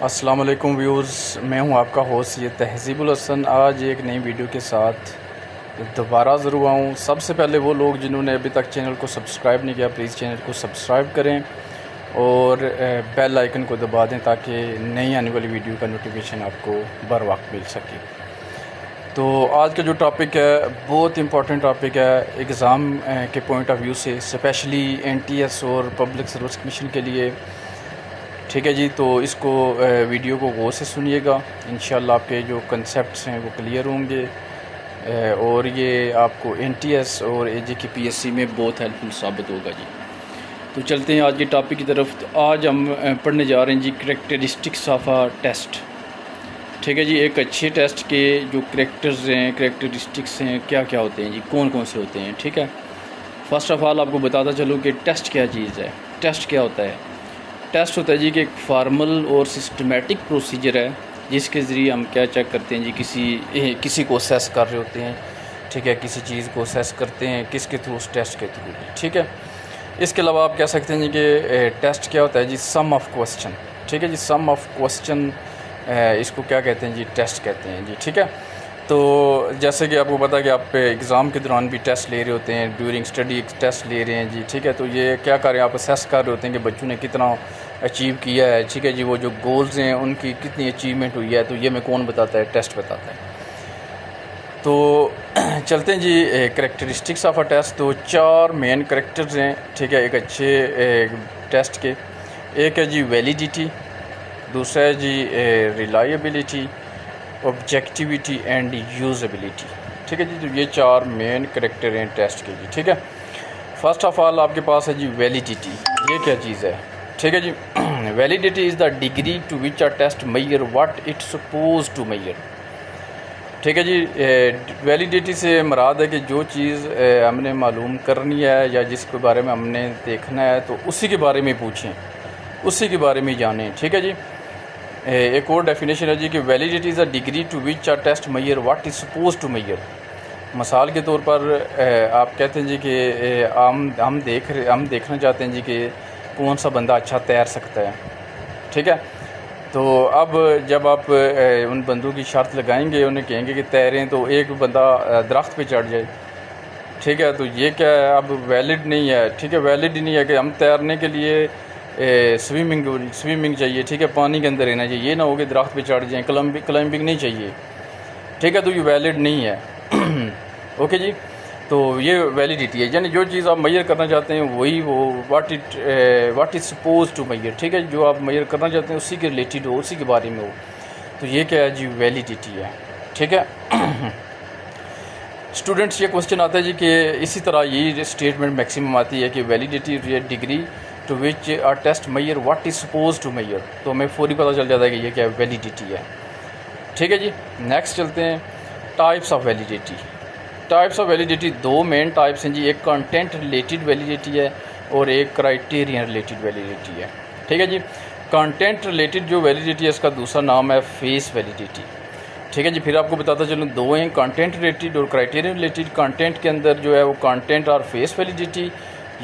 अस्सलाम वालेकुम व्यूज़, मैं हूं आपका होस्ट ये तहज़ीबुल हसन। आज एक नई वीडियो के साथ दोबारा ज़रूर आऊँ। सबसे पहले वो लोग जिन्होंने अभी तक चैनल को सब्सक्राइब नहीं किया, प्लीज़ चैनल को सब्सक्राइब करें और बेल आइकन को दबा दें ताकि नई आने वाली वीडियो का नोटिफिकेशन आपको बर वक्त मिल सके। तो आज का जो टॉपिक है बहुत इम्पोर्टेंट टॉपिक है एग्ज़ाम के पॉइंट ऑफ व्यू से, स्पेशली NTS और पब्लिक सर्विस कमीशन के लिए। ठीक है जी, तो इसको वीडियो को गौर से सुनिएगा। इंशाल्लाह आपके जो कंसेप्ट्स हैं वो क्लियर होंगे और ये आपको NTS और AJKPSC में बहुत हेल्पफुल साबित होगा जी। तो चलते हैं आज के टॉपिक की तरफ। तो आज हम पढ़ने जा रहे हैं जी करैक्टरिस्टिक्स ऑफ अ टेस्ट। ठीक है जी, एक अच्छे टेस्ट के जो करैक्टर्स हैं, करैक्टरिस्टिक्स हैं, क्या क्या होते हैं जी, कौन कौन से होते हैं। ठीक है, फ़र्स्ट ऑफ़ ऑल आपको बताता चलूँ कि टेस्ट क्या चीज़ है। टेस्ट क्या होता है? टेस्ट होता है जी कि एक फार्मल और सिस्टमेटिक प्रोसीजर है जिसके ज़रिए हम क्या चेक करते हैं जी, किसी को असेस कर रहे होते हैं। ठीक है, किसी चीज़ को असेस करते हैं किसके थ्रू? उस टेस्ट के थ्रू। ठीक है, इसके अलावा आप कह सकते हैं जी कि टेस्ट क्या होता है जी, सम ऑफ क्वेश्चन। ठीक है जी, सम ऑफ क्वेश्चन इसको क्या कहते हैं जी, टेस्ट कहते हैं जी। ठीक है, तो जैसे कि आपको पता है कि आप एग्ज़ाम के दौरान भी टेस्ट ले रहे होते हैं, ड्यूरिंग स्टडी एक टेस्ट ले रहे हैं जी। ठीक है, तो ये क्या कर रहे हैं, आप असेस कर रहे होते हैं कि बच्चों ने कितना अचीव किया है। ठीक है जी, वो जो गोल्स हैं उनकी कितनी अचीवमेंट हुई है, तो ये मैं कौन बताता है? टेस्ट बताता है। तो चलते हैं जी करैक्टरिस्टिक्स ऑफ अ टेस्ट। तो 4 मेन करैक्टर्स हैं। ठीक है, एक अच्छे टेस्ट के। एक है जी वैलिडिटी, दूसरा है जी रिलायबिलिटी, ऑब्जेक्टिविटी एंड यूज़ेबिलिटी। ठीक है जी, तो ये 4 मेन करैक्टर हैं टेस्ट के जी। ठीक है, फर्स्ट ऑफ ऑल आपके पास है जी वैलिडिटी। ये क्या चीज़ है? ठीक है जी, validity is the degree to which a test measure what it suppose to measure. ठीक है जी, वैलिडिटी से मुराद है कि जो चीज़ हमने मालूम करनी है या जिसके बारे में हमने देखना है तो उसी के बारे में पूछें, उसी के बारे में जानें। ठीक है जी, एक और डेफिनेशन है जी कि validity is a degree to which a test measure what is suppose to measure. मिसाल के तौर पर आप कहते हैं जी कि हम देखना चाहते हैं जी कि कौन सा बंदा अच्छा तैर सकता है। ठीक है, तो अब जब आप उन बंदों की शर्त लगाएंगे, उन्हें कहेंगे कि तैरें, तो एक बंदा दरख्त पे चढ़ जाए। ठीक है, तो ये क्या है? अब वैलिड नहीं है। ठीक है, वैलिड ही नहीं है कि हम तैरने के लिए स्विमिंग चाहिए। ठीक है, पानी के अंदर रहना चाहिए, ये ना हो कि दरख्त पे चढ़ जाएँ। क्लाइंबिंग नहीं चाहिए। ठीक है, तो ये वैलिड नहीं है। ओके जी, तो ये वैलिडिटी है, यानी जो चीज़ आप मेजर करना चाहते हैं वही वो what is suppose to measure. ठीक है, जो आप मेजर करना चाहते हैं उसी के रिलेटेड हो, उसी के बारे में हो, तो ये क्या है जी, वैलिडिटी है। ठीक है। स्टूडेंट्स, ये क्वेश्चन आता है जी कि इसी तरह यही स्टेटमेंट मैक्सिमम आती है कि validity degree to which a test measure what is suppose to measure, तो हमें फौरी पता चल जाता है कि ये क्या वैलिडिटी है। ठीक है जी, नेक्स्ट चलते हैं types of validity. Types of validity 2 main types हैं जी, एक कंटेंट रिलेटेड वैलिडिटी है और एक क्राइटेरियन रिलेटेड वैलिडिटी है। ठीक है जी, कंटेंट रिलेटेड जो वैलिडिटी है इसका दूसरा नाम है फेस वैलिडिटी। ठीक है जी, फिर आपको बताता चलूँ 2 हैं, कंटेंट रिलेटेड और क्राइटेरियन रिलेटेड। कंटेंट के अंदर जो है वो कंटेंट और फेस वैलिडिटी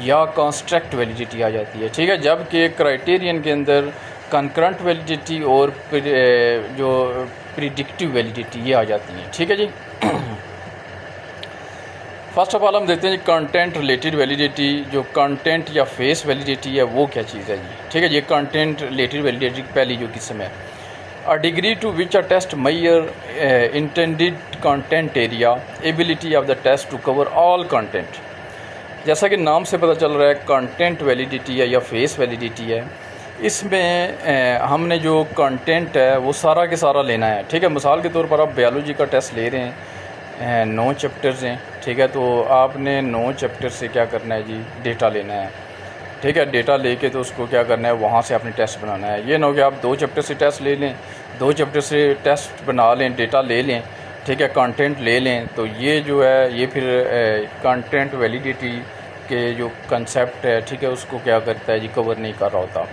या कंस्ट्रक्ट वैलिडिटी आ जाती है। ठीक है, जबकि क्राइटेरियन के अंदर कंकरेंट वैलिडिटी और जो प्रिडिक्टिव वैलिडिटी ये आ जाती है। ठीक है जी, फर्स्ट ऑफ ऑल हम देखते हैं जी कंटेंट रिलेटेड वैलिडिटी। जो कंटेंट या फेस वैलिडिटी है वो क्या चीज़ है जी। ठीक है जी, कंटेंट रिलेटेड वैलिडिटी पहली जो किस्म है, a degree to which a test measure intended content area, ability of the test to cover all content. जैसा कि नाम से पता चल रहा है कंटेंट वैलिडिटी है या फेस वैलिडिटी है, इसमें हमने जो कंटेंट है वो सारा के सारा लेना है। ठीक है, मिसाल के तौर पर आप बायोलॉजी का टेस्ट ले रहे हैं, 9 चैप्टर्स हैं। ठीक है, तो आपने 9 चैप्टर से क्या करना है जी, डेटा लेना है। ठीक है, डेटा लेके तो उसको क्या करना है, वहाँ से आपने टेस्ट बनाना है। ये ना हो कि आप 2 चैप्टर से टेस्ट ले लें, 2 चैप्टर से टेस्ट बना लें, डेटा ले लें, ठीक है, कंटेंट ले लें, तो ये जो है ये फिर कंटेंट वैलिडिटी के जो कंसेप्ट है, ठीक है, उसको क्या करता है जी, कवर नहीं कर रहा होता।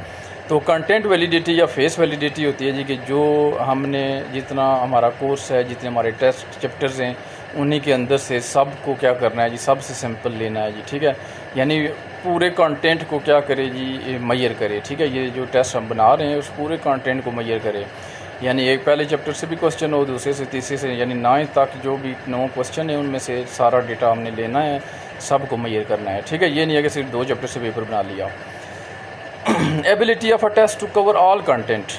तो कंटेंट वैलिडिटी या फेस वैलिडिटी होती है जी कि जो हमने जितना हमारा कोर्स है, जितने हमारे टेस्ट चैप्टर्स हैं, उन्हीं के अंदर से सब को क्या करना है जी, सबसे सिंपल लेना है जी। ठीक है, यानी पूरे कंटेंट को क्या करे जी, मैयर करे। ठीक है, ये जो टेस्ट हम बना रहे हैं उस पूरे कंटेंट को मैयर करे, यानी एक पहले चैप्टर से भी क्वेश्चन हो, दूसरे से तीसरे से, यानी 9 तक जो भी 9 क्वेश्चन है उनमें से सारा डेटा हमने लेना है, सब को मैयर करना है। ठीक है, ये नहीं है कि सिर्फ 2 चैप्टर से पेपर बना लिया। Ability of a test to cover all content.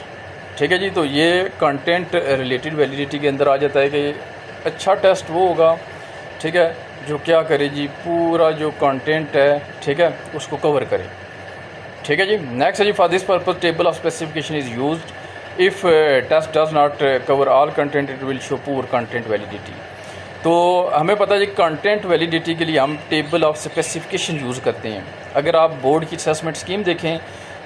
ठीक है जी, तो ये कंटेंट रिलेटेड वैलिडिटी के अंदर आ जाता है कि अच्छा टेस्ट वो होगा, ठीक है, जो क्या करे जी, पूरा जो कंटेंट है, ठीक है, उसको कवर करे। ठीक है जी, नेक्स्ट है जी, for this purpose table of specification is used if test does not cover all content it will show poor content validity. तो हमें पता है जी, कंटेंट वैलिडिटी के लिए हम टेबल ऑफ स्पेसिफिकेशन यूज़ करते हैं। अगर आप बोर्ड की असेसमेंट स्कीम देखें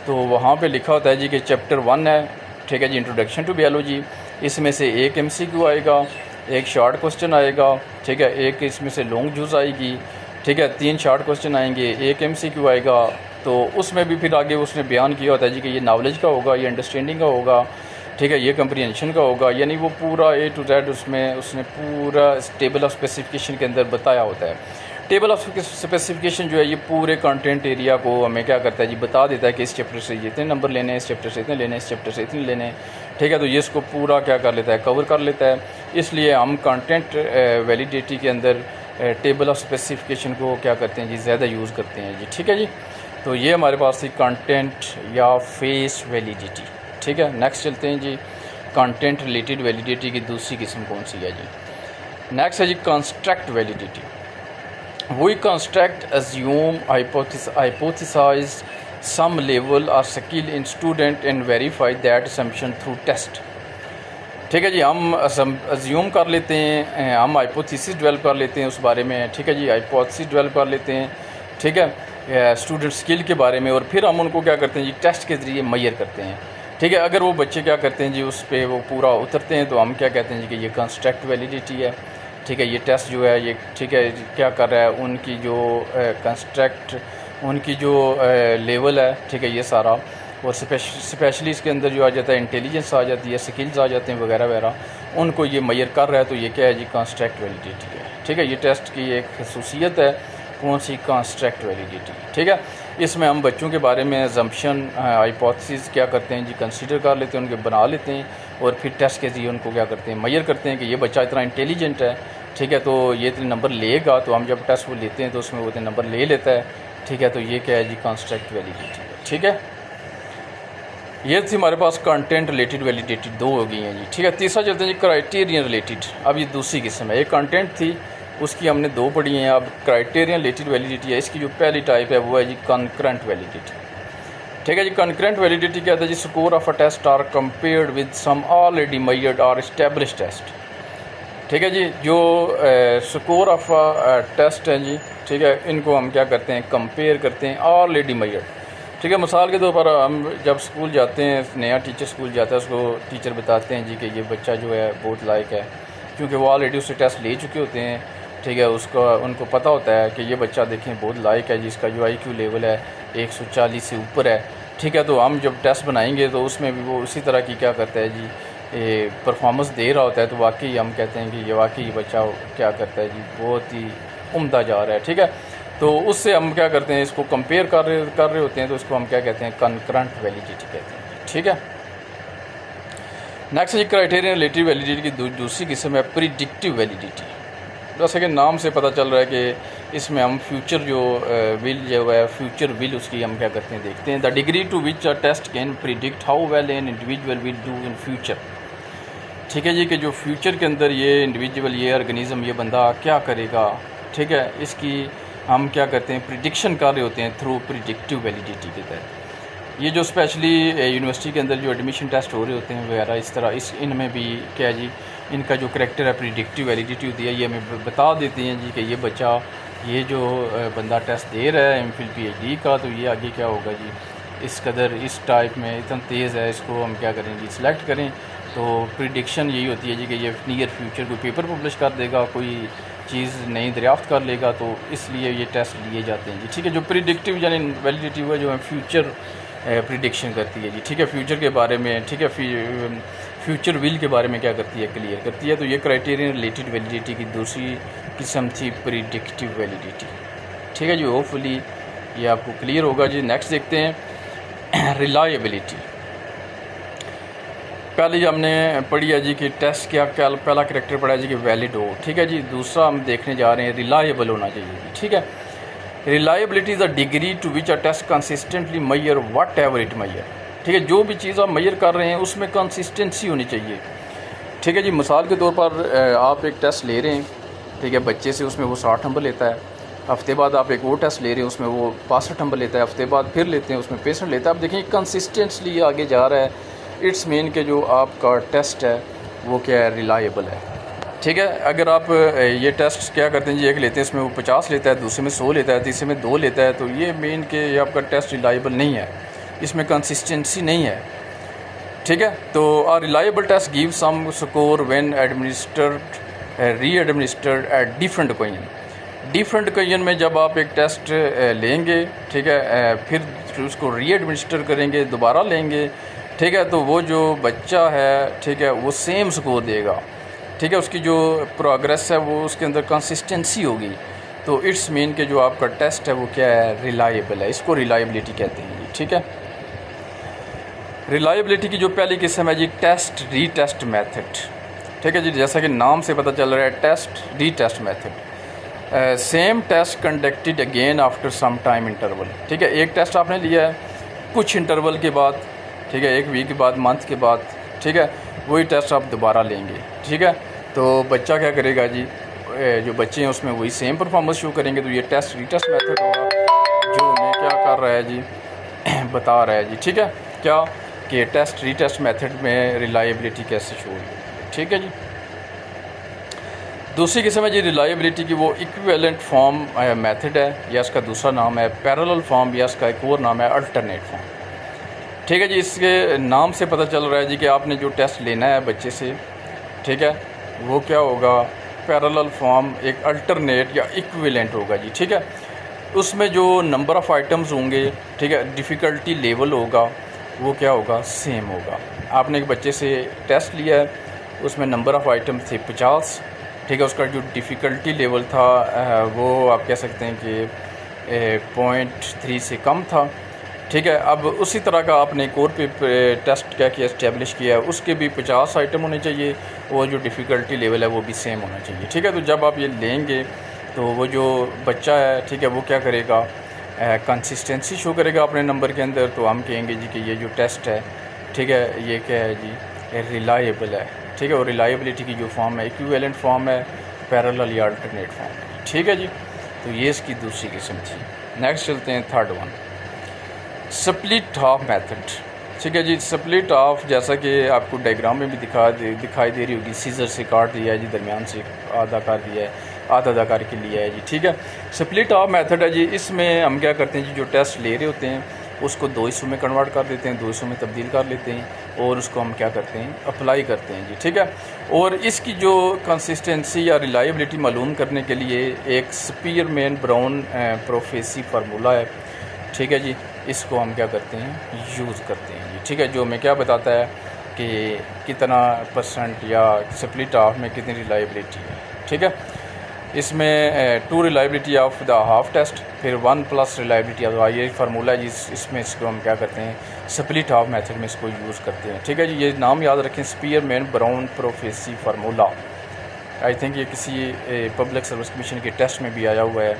तो वहाँ पे लिखा होता है जी कि चैप्टर 1 है, ठीक है जी, इंट्रोडक्शन टू बायोलॉजी, इसमें से एक MCQ आएगा, एक शॉर्ट क्वेश्चन आएगा, ठीक है, एक इसमें से लॉन्ग जूस आएगी, ठीक है, 3 शॉर्ट क्वेश्चन आएंगे, एक MCQ आएगा। तो उसमें भी फिर आगे उसने बयान किया होता है जी कि ये नॉलेज का होगा, ये अंडरस्टैंडिंग का होगा, ठीक है, ये कंप्रीहेंशन का होगा, यानी वो पूरा A to Z उसमें उसने पूरा टेबल ऑफ स्पेसिफिकेशन के अंदर बताया होता है। टेबल ऑफ स्पेसिफिकेशन जो है ये पूरे कंटेंट एरिया को हमें क्या करता है जी, बता देता है कि इस चैप्टर से ये इतने नंबर लेने हैं, इस चैप्टर से इतने लेने हैं, इस चैप्टर से इतने लेने हैं। ठीक है, तो ये इसको पूरा क्या कर लेता है, कवर कर लेता है। इसलिए हम कंटेंट वैलिडिटी के अंदर टेबल ऑफ स्पेसिफिकेशन को क्या करते हैं जी, ज़्यादा यूज़ करते हैं जी। ठीक है जी, तो ये हमारे पास थी कंटेंट या फेस वैलिडिटी। ठीक है, नेक्स्ट चलते हैं जी, कंटेंट रिलेटेड वैलिडिटी की दूसरी किस्म कौन सी है जी। नेक्स्ट है जी construct validity. We construct, assume, hypothesize some level or skill in student and verify that assumption through test। ठीक है जी, हम अज्यूम कर लेते हैं, हम हाइपोथेसिस डेवलप कर लेते हैं उस बारे में। ठीक है जी, हाइपोथेसिस डेवलप कर लेते हैं, ठीक है, स्टूडेंट स्किल के बारे में, और फिर हम उनको क्या करते हैं जी, टेस्ट के ज़रिए मैयर करते हैं। ठीक है, अगर वो बच्चे क्या करते हैं जी, उस पर वो पूरा उतरते हैं, तो हम क्या कहते हैं जी कि ये कंस्ट्रक्ट वैलिडिटी है। ठीक है, ये टेस्ट जो है ये, ठीक है, क्या कर रहा है, उनकी जो कंस्ट्रक्ट, उनकी जो लेवल है, ठीक है, ये सारा, और स्पेशली इसके अंदर जो आ जाता है इंटेलिजेंस आ जाती है, स्किल्स आ जाते हैं वगैरह वगैरह, उनको ये मैयर कर रहा है। तो ये क्या है जी, कंस्ट्रक्ट वैलिडिटी है। ठीक है, ये टेस्ट की एक खसूसियत है, कौन सी, कंस्ट्रक्ट वैलिडिटी। ठीक है, इसमें हम बच्चों के बारे में अजम्पशन, हाइपोथेसिस क्या करते हैं जी, कंसीडर कर लेते हैं, उनके बना लेते हैं, और फिर टेस्ट के ज़रिए उनको क्या करते हैं, मैयर करते हैं कि ये बच्चा इतना इंटेलिजेंट है, ठीक है, तो ये इतने नंबर लेगा। तो हम जब टेस्ट वो लेते हैं तो उसमें वो इतने नंबर ले लेता है। ठीक है, तो ये क्या है जी, कंस्ट्रक्ट वैलिडिटी। ठीक है, ये थी हमारे पास कंटेंट रिलेटेड वैलिडिटी 2 हो गई हैं जी। ठीक है, तीसरा चलते हैं जी, क्राइटेरियन रिलेटेड। अब ये दूसरी किस्म है, एक कंटेंट थी उसकी हमने 2 पढ़ी हैं, अब क्राइटेरियन रिलेटेड वैलिडिटी है। इसकी जो पहली टाइप है वो है जी कंकरेंट वैलिडिटी। ठीक है जी, कंकरेंट वैलिडिटी क्या है जी, score of a test are compared with some already measured और एस्टेब्लिश्ड टेस्ट। ठीक है जी, जो स्कोर ऑफ टेस्ट हैं जी, ठीक है, इनको हम क्या करते हैं, कंपेयर करते हैं ऑलरेडी मैयर्ड। ठीक है, मिसाल के तौर पर हम जब स्कूल जाते हैं, नया टीचर स्कूल जाता है, उसको टीचर बताते हैं जी कि ये बच्चा जो है बहुत लायक है, क्योंकि वो ऑलरेडी उससे टेस्ट ले चुके होते हैं। ठीक है, उसको उनको पता होता है कि ये बच्चा देखें बहुत लायक है, जिसका जो IQ लेवल है 140 से ऊपर है। ठीक है, तो हम जब टेस्ट बनाएंगे तो उसमें भी वो उसी तरह की क्या करता है जी, परफॉर्मेंस दे रहा होता है, तो वाकई हम कहते हैं कि ये वाकई बच्चा क्या करता है जी, बहुत ही उम्दा जा रहा है। ठीक है, तो उससे हम क्या करते हैं, इसको कंपेयर कर रहे होते हैं, तो इसको हम क्या कहते हैं, कंकरेंट वैलिडिटी कहते हैं। ठीक है, नेक्स्ट जी, क्राइटेरियन रिलेटिव वैलिडिटी की दूसरी किस्म है प्रिडिक्टिव वैलिडिटी। जैसे कि नाम से पता चल रहा है कि इसमें हम फ्यूचर जो विल जो है, फ्यूचर विल उसकी हम क्या करते हैं, देखते हैं। The degree to which a test can predict how well an individual will do in future. ठीक है जी, कि जो फ्यूचर के अंदर ये इंडिविजुअल, ये ऑर्गेनिज़म, ये बंदा क्या करेगा। ठीक है, इसकी हम क्या करते हैं, प्रिडिक्शन कर रहे होते हैं थ्रू प्रिडिक्टिव वैलिडिटी के तहत। ये जो स्पेशली यूनिवर्सिटी के अंदर जो एडमिशन टेस्ट हो रहे होते हैं वगैरह, इस तरह इनमें भी क्या जी, इनका जो करैक्टर है, प्रिडिक्टिव वैलिडिटी होती है, ये हमें बता देती हैं जी कि ये बच्चा, ये जो बंदा टेस्ट दे रहा है MPhil PhD का, तो ये आगे क्या होगा जी, इस कदर, इस टाइप में इतना तेज़ है, इसको हम क्या करें जी, सिलेक्ट करें। तो प्रिडिक्शन यही होती है जी कि ये नियर फ्यूचर कोई पेपर पब्लिश कर देगा, कोई चीज़ नई दरियाफ्त कर लेगा, तो इसलिए ये टेस्ट लिए जाते हैं जी। ठीक है, जो प्रिडिक्टिव यानी वैलिडिटी हुआ जो है फ्यूचर प्रिडिक्शन करती है जी। ठीक है, फ्यूचर के बारे में, ठीक है, फ्यूचर विल के बारे में क्या करती है, क्लियर करती है। तो ये क्राइटेरियन रिलेटेड वैलिडिटी की दूसरी किस्म थी प्रिडिक्टिव वैलिडिटी। ठीक है जी, होपफुली ये आपको क्लियर होगा जी। नेक्स्ट देखते हैं रिलायबिलिटी। पहले हमने पढ़ी है जी कि टेस्ट क्या क्या, पहला करैक्टर पढ़ा है जी कि वैलिड हो, ठीक है जी। दूसरा हम देखने जा रहे हैं रिलायबल होना चाहिए जी, ठीक है। Reliability is the degree to which a test consistently measure whatever it measure, ठीक है। जो भी चीज़ आप मैयर कर रहे हैं उसमें कंसिस्टेंसी होनी चाहिए, ठीक है जी। मिसाल के तौर पर आप एक टेस्ट ले रहे हैं, ठीक है, बच्चे से, उसमें वो 60 नंबर लेता है। हफ्ते बाद आप एक और टेस्ट ले रहे हैं, उसमें वो 65 नंबर लेता है। हफ्ते बाद फिर लेते हैं, उसमें 65 लेता है। आप देखें कंसिस्टेंटली आगे जा रहा है। इट्स मीन के जो आपका टेस्ट है वो क्या है, रिलायबल है, ठीक है। अगर आप ये टेस्ट क्या करते हैं जी, एक लेते हैं इसमें वो 50 लेता है, दूसरे में 100 लेता है, तीसरे में 2 लेता है, तो ये मीन के ये आपका टेस्ट रिलायबल नहीं है, इसमें कंसिस्टेंसी नहीं है, ठीक है। तो a reliable test give some score when administered re administered at different occasion. Different occasion में जब आप एक टेस्ट लेंगे, ठीक है, फिर उसको री एडमिनिस्टर करेंगे, दोबारा लेंगे, ठीक है, तो वो जो बच्चा है, ठीक है, वो सेम स्कोर देगा, ठीक है। उसकी जो प्रोग्रेस है वो उसके अंदर कंसिस्टेंसी होगी। तो इट्स मीन के जो आपका टेस्ट है वो क्या है, रिलायबल है। इसको रिलायबिलिटी कहते हैं जी, ठीक है। रिलायबिलिटी की जो पहली किस्म है जी, टेस्ट री टेस्ट मेथड, ठीक है जी। जैसा कि नाम से पता चल रहा है, test re test method. Same test conducted again after some time interval, ठीक है। एक टेस्ट आपने लिया है कुछ इंटरवल के बाद, ठीक है, एक वीक के बाद, मंथ के बाद, ठीक है, वही टेस्ट आप दोबारा लेंगे, ठीक है। तो बच्चा क्या करेगा जी, जो बच्चे हैं उसमें वही सेम परफॉर्मेंस शो करेंगे। तो ये टेस्ट रीटेस्ट मेथड होगा जो हमें क्या कर रहा है जी, बता रहा है जी, ठीक है, क्या कि टेस्ट रीटेस्ट मेथड में रिलायबिलिटी कैसे शो होगी, ठीक है जी। दूसरी किस्म है जी रिलायबिलिटी की, वो इक्विवेलेंट फॉर्म मेथड है, या इसका दूसरा नाम है पैरेलल फॉर्म, या इसका एक और नाम है अल्टरनेट फॉर्म, ठीक है जी। इसके नाम से पता चल रहा है जी कि आपने जो टेस्ट लेना है बच्चे से, ठीक है, वो क्या होगा, पैरेलल फॉर्म, एक अल्टरनेट या इक्विवेलेंट होगा जी, ठीक है। उसमें जो नंबर ऑफ़ आइटम्स होंगे, ठीक है, डिफ़िकल्टी लेवल होगा, वो क्या होगा, सेम होगा। आपने एक बच्चे से टेस्ट लिया है, उसमें नंबर ऑफ़ आइटम थे 50, ठीक है, उसका जो डिफ़िकल्टी लेवल था वो आप कह सकते हैं कि 0.3 से कम था, ठीक है। अब उसी तरह का आपने एक और टेस्ट क्या किया, इस्टेब्लिश किया है, उसके भी 50 आइटम होने चाहिए, और जो डिफ़िकल्टी लेवल है वो भी सेम होना चाहिए, ठीक है। तो जब आप ये लेंगे तो वो जो बच्चा है, ठीक है, वो क्या करेगा, कंसिस्टेंसी शो करेगा अपने नंबर के अंदर। तो हम कहेंगे जी कि ये जो टेस्ट है, ठीक है, ये क्या है जी, रिलायबल है, ठीक है। और रिलायबिलिटी की जो फॉर्म है, इक्विवेलेंट फॉर्म है, पैरेलल या अल्टरनेट फॉर्म है, ठीक है जी। तो ये इसकी दूसरी किस्म थी। नेक्स्ट चलते हैं third one, split half method, ठीक है जी। स्प्लिट हाफ जैसा कि आपको डायग्राम में भी दिखाई दे रही होगी, सीजर से काट दिया है जी, दरमियान से आधा कर दिया है, आधा आधा करके लिया है जी, ठीक है। स्प्लिट हाफ मेथड है जी। इसमें हम क्या करते हैं जी, जो टेस्ट ले रहे होते हैं उसको 2 हिस्सों में कन्वर्ट कर देते हैं, 2 हिस्सों में तब्दील कर लेते हैं, और उसको हम क्या करते हैं, अप्लाई करते हैं जी, ठीक है। और इसकी जो कंसिस्टेंसी या रिलायबिलिटी मालूम करने के लिए एक स्पीयरमैन ब्राउन प्रोफेसी फार्मूला है, ठीक है जी। इसको हम क्या करते हैं, यूज़ करते हैं जी, ठीक है। जो हमें क्या बताता है कि कितना परसेंट या स्प्लिट हाफ में कितनी रिलायबिलिटी है, ठीक है। इसमें 2 reliability of the half test, फिर 1 प्लस रिलायबिलिटी ऑफ, ये फार्मूला है जी। इसमें इसको हम क्या करते हैं, स्प्लिट हाफ मेथड में इसको यूज़ करते हैं, ठीक है जी। ये नाम याद रखें, Spearman brown prophecy formula. I think ये किसी पब्लिक सर्विस कमीशन के टेस्ट में भी आया हुआ है,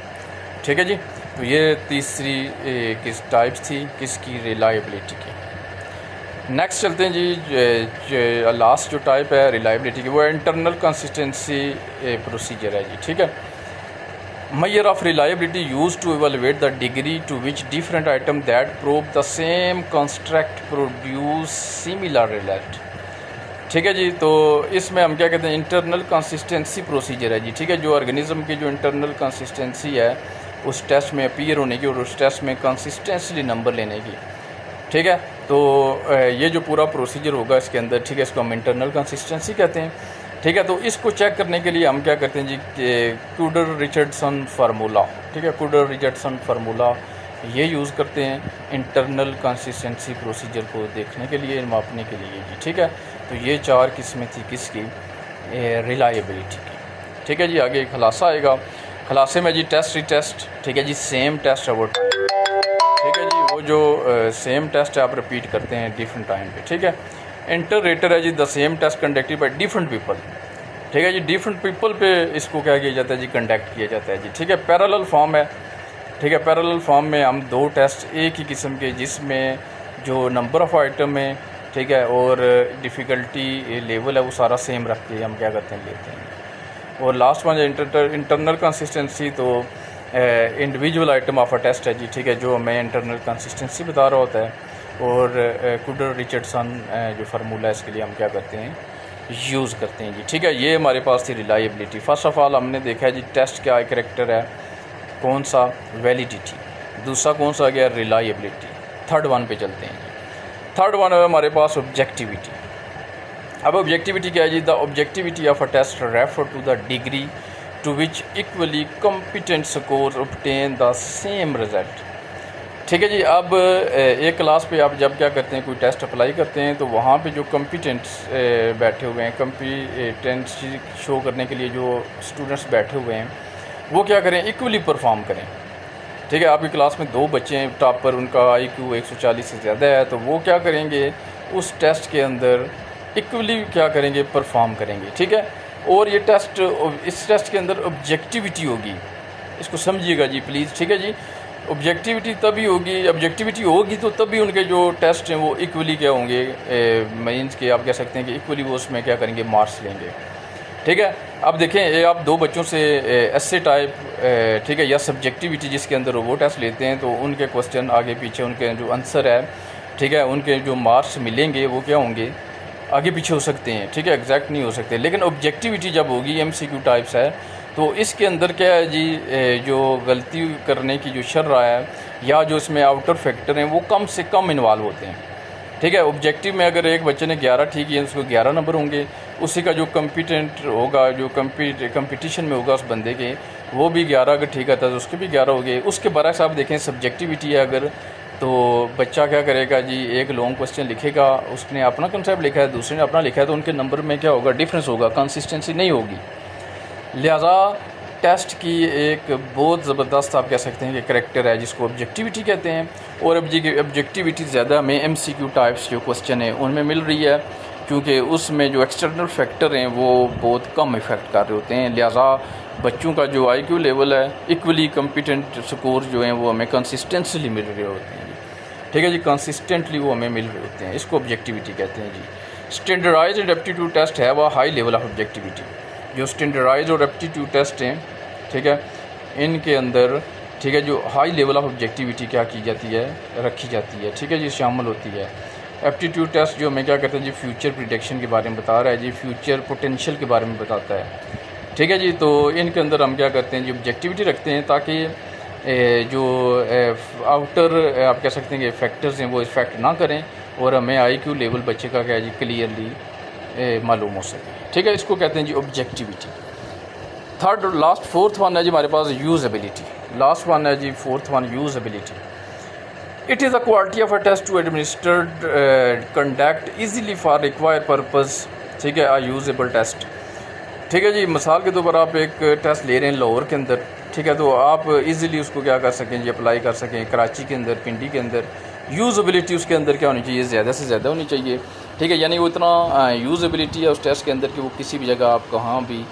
ठीक है जी। तो ये तीसरी किस टाइप्स थी किसकी, रिलायबिलिटी की। नेक्स्ट चलते हैं जी, लास्ट जो टाइप है रिलायबिलिटी की, वो इंटरनल कंसिस्टेंसी प्रोसीजर है जी, ठीक है। Measure of reliability use to evaluate the degree to which different item that prove the same construct produce similar result, ठीक है जी। तो इसमें हम क्या कहते हैं, इंटरनल कंसिस्टेंसी प्रोसीजर है जी, ठीक है। जो ऑर्गेनिज्म की जो इंटरनल कंसिस्टेंसी है उस टेस्ट में अपीयर होने की, और उस टेस्ट में कंसिस्टेंसली नंबर लेने की, ठीक है। तो ये जो पूरा प्रोसीजर होगा इसके अंदर, ठीक है, इसको हम इंटरनल कंसिस्टेंसी कहते हैं, ठीक है। तो इसको चेक करने के लिए हम क्या करते हैं जी, कूडर रिचर्डसन फार्मूला, ठीक है, कूडर रिचर्डसन फार्मूला ये यूज़ करते हैं इंटरनल कंसिस्टेंसी प्रोसीजर को देखने के लिए, मापने के लिए जी, ठीक है। तो ये 4 किस्में थी किसकी, रिलायबिलिटी की, ठीक है जी। आगे खुलासा आएगा, खुलासे में जी टेस्ट रीटेस्ट, ठीक है जी, सेम टेस्ट ओवर टाइम, वो जो सेम टेस्ट है आप रिपीट करते हैं डिफरेंट टाइम पे, ठीक है। इंटरेटर है जी the same test conducted by different people, ठीक है जी। डिफरेंट पीपल पे इसको क्या किया जाता है जी, कंडक्ट किया जाता है जी, ठीक है। पैरेलल फॉर्म है, ठीक है। पैरेलल फॉर्म में हम दो टेस्ट एक ही किस्म के, जिसमें जो नंबर ऑफ़ आइटम है, ठीक है, और डिफ़िकल्टी लेवल है वो सारा सेम रख के हम क्या करते हैं, लेते हैं। और लास्ट वन इंटरनल कंसिस्टेंसी, तो individual item of a test है जी, ठीक है, जो हमें इंटरनल कंसिस्टेंसी बता रहा होता है। और कुडर रिचर्डसन जो फार्मूला है इसके लिए हम क्या करते हैं, यूज़ करते हैं जी, ठीक है। ये हमारे पास थी रिलायबिलिटी। फ़र्स्ट ऑफ़ ऑल हमने देखा है जी टेस्ट क्या कैरेक्टर है, कौन सा, वैलिडिटी। दूसरा कौन सा आ गया, रिलायबिलिटी। थर्ड वन पे चलते हैं जी। थर्ड वन है हमारे पास ऑब्जेक्टिविटी। अब ऑब्जेक्टिविटी क्या है जी, the objectivity of a test refer to the degree to which equally competent score obtain the same result, ठीक है जी। अब एक क्लास पे आप जब क्या करते हैं, कोई टेस्ट अप्लाई करते हैं, तो वहाँ पे जो कॉम्पिटेंट्स बैठे हुए हैं, कॉम्पिटेंसी शो करने के लिए जो स्टूडेंट्स बैठे हुए हैं, वो क्या करें, इक्वली परफॉर्म करें, ठीक है। आपकी क्लास में दो बच्चे हैं टॉप पर, उनका IQ 140 से ज़्यादा है, तो वो क्या करेंगे, उस टेस्ट के अंदर इक्वली क्या करेंगे, परफॉर्म करेंगे, ठीक है। और ये टेस्ट, इस टेस्ट के अंदर ऑब्जेक्टिविटी होगी, इसको समझिएगा जी प्लीज़, ठीक है जी। ऑब्जेक्टिविटी तभी होगी, ऑब्जेक्टिविटी होगी तो तभी उनके जो टेस्ट हैं वो इक्वली क्या होंगे, मीन्स के आप कह सकते हैं कि इक्वली वो उसमें क्या करेंगे, मार्क्स लेंगे, ठीक है। अब देखें, ये आप दो बच्चों से ऐसे टाइप, ठीक है, या सब्जेक्टिविटी जिसके अंदर वो टेस्ट लेते हैं, तो उनके क्वेश्चन आगे पीछे, उनके जो आंसर है, ठीक है, उनके जो मार्क्स मिलेंगे वो क्या होंगे, आगे पीछे हो सकते हैं, ठीक है, एग्जैक्ट नहीं हो सकते। लेकिन ऑब्जेक्टिविटी जब होगी, MCQ टाइप्स है, तो इसके अंदर क्या है जी, जो गलती करने की जो शर्रा है या जो इसमें आउटर फैक्टर हैं वो कम से कम इन्वॉल्व होते हैं, ठीक है। ऑब्जेक्टिव में अगर एक बच्चे ने 11 ठीक किए, उसको 11 नंबर होंगे, उसी का जो कम्पिटेंट होगा, जो कंपटीशन में होगा उस बंदे के, वो भी 11 अगर ठीक आता है तो उसके भी 11 हो गए। उसके बरक्स आप देखें, सब्जेक्टिविटी है अगर, तो बच्चा क्या करेगा जी, एक लॉन्ग क्वेश्चन लिखेगा, उसने अपना कंसेप्ट लिखा है, दूसरे ने अपना लिखा है, तो उनके नंबर में क्या होगा, डिफरेंस होगा, कंसिस्टेंसी नहीं होगी। लिहाजा टेस्ट की एक बहुत ज़बरदस्त आप कह सकते हैं कि करैक्टर है जिसको ऑब्जेक्टिविटी कहते हैं। और ऑब्जेक्टिविटी ज़्यादा हमें MCQ टाइप्स जो क्वेश्चन है उनमें मिल रही है, क्योंकि उसमें जो एक्सटर्नल फैक्टर हैं वो बहुत कम इफ़ेक्ट कर रहे होते हैं। लिहाजा बच्चों का जो IQ लेवल है, इक्वली कॉम्पिटेंट स्कोर जो हैं वो हमें कंसिस्टेंटली मिल रहे होते हैं, ठीक है जी, कंसिस्टेंटली वो हमें मिल रहे होते हैं, इसको ऑब्जेक्टिविटी कहते हैं जी। स्टैंडर्डाइज्ड एप्टीट्यूड टेस्ट है वह हाई लेवल ऑफ ऑब्जेक्टिविटी। जो स्टैंडर्डाइज्ड और एप्टीट्यूड टेस्ट हैं, ठीक है, इनके अंदर, ठीक है, जो हाई लेवल ऑफ ऑब्जेक्टिविटी क्या की जाती है, रखी जाती है, ठीक है जी, शामिल होती है। एप्टीट्यूड टेस्ट जो हमें क्या कहते हैं जी, फ्यूचर प्रिडिक्शन के बारे में बता रहा है जी, फ्यूचर पोटेंशियल के बारे में बताता है, ठीक है जी। तो इनके अंदर हम क्या करते हैं जी, ऑब्जेक्टिविटी रखते हैं, ताकि जो आउटर आप कह सकते हैं कि फैक्टर्स हैं वो इफ़ेक्ट ना करें, और हमें IQ लेवल बच्चे का क्या है जी, क्लियरली मालूम हो सके, ठीक है। इसको कहते हैं जी objectivity. Third last fourth one है जी हमारे पास यूज़बिलिटी। लास्ट वन है जी fourth one, usability. It is the quality of a test to administered conduct easily for required purpose, ठीक है, अ यूजेबल टेस्ट, ठीक है जी। मिसाल के तौर पर आप एक टेस्ट ले रहे हैं लाहौर के अंदर, ठीक है, तो आप इजीली उसको क्या कर सकें जी, अप्लाई कर सकें कराची के अंदर, पिंडी के अंदर। यूज़बिलिटी उसके अंदर क्या होनी चाहिए, ज़्यादा से ज़्यादा होनी चाहिए, ठीक है, यानी वो इतना यूज़बिलिटी है उस टेस्ट के अंदर कि वो किसी भी जगह आप कहाँ भी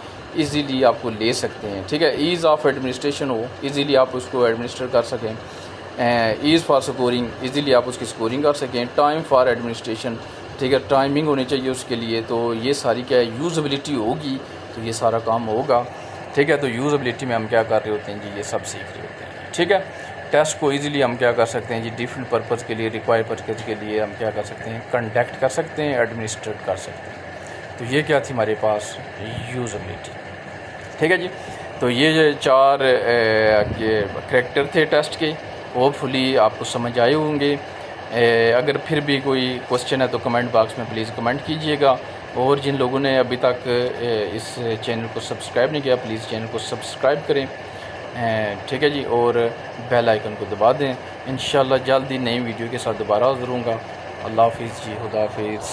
इजीली आपको ले सकते हैं, ठीक है। ईज़ ऑफ एडमिनिस्ट्रेशन हो, इजीली आप उसको एडमिनिस्टर कर सकें। ईज़ फॉर स्कोरिंग, इजीली आप उसकी स्कोरिंग कर सकें। टाइम फॉर एडमिनिस्ट्रेशन, ठीक है, टाइमिंग होनी चाहिए उसके लिए। तो ये सारी क्या है, यूज़बिलिटी होगी तो ये सारा काम होगा, ठीक है। तो यूज़बिलिटी में हम क्या कर रहे होते हैं जी, ये सब सीख रहे होते हैं, ठीक है। टेस्ट को इजीली हम क्या कर सकते हैं जी, डिफरेंट पर्पज़ के लिए, रिक्वायर्ड पर्पज़ के लिए हम क्या कर सकते हैं, कंडक्ट कर सकते हैं, एडमिनिस्ट्रेट कर सकते हैं। तो ये क्या थी हमारे पास, यूज़बिलिटी, ठीक है जी। तो ये चार करैक्टर थे टेस्ट के, होपफुली आपको समझ आए होंगे। अगर फिर भी कोई क्वेश्चन है तो कमेंट बॉक्स में प्लीज़ कमेंट कीजिएगा। और जिन लोगों ने अभी तक इस चैनल को सब्सक्राइब नहीं किया, प्लीज़ चैनल को सब्सक्राइब करें, ठीक है जी, और बेल आइकन को दबा दें। इंशाल्लाह जल्दी नई वीडियो के साथ दोबारा हाज़िर होऊंगा। अल्लाह हाफिज़ जी, खुदा हाफिज़।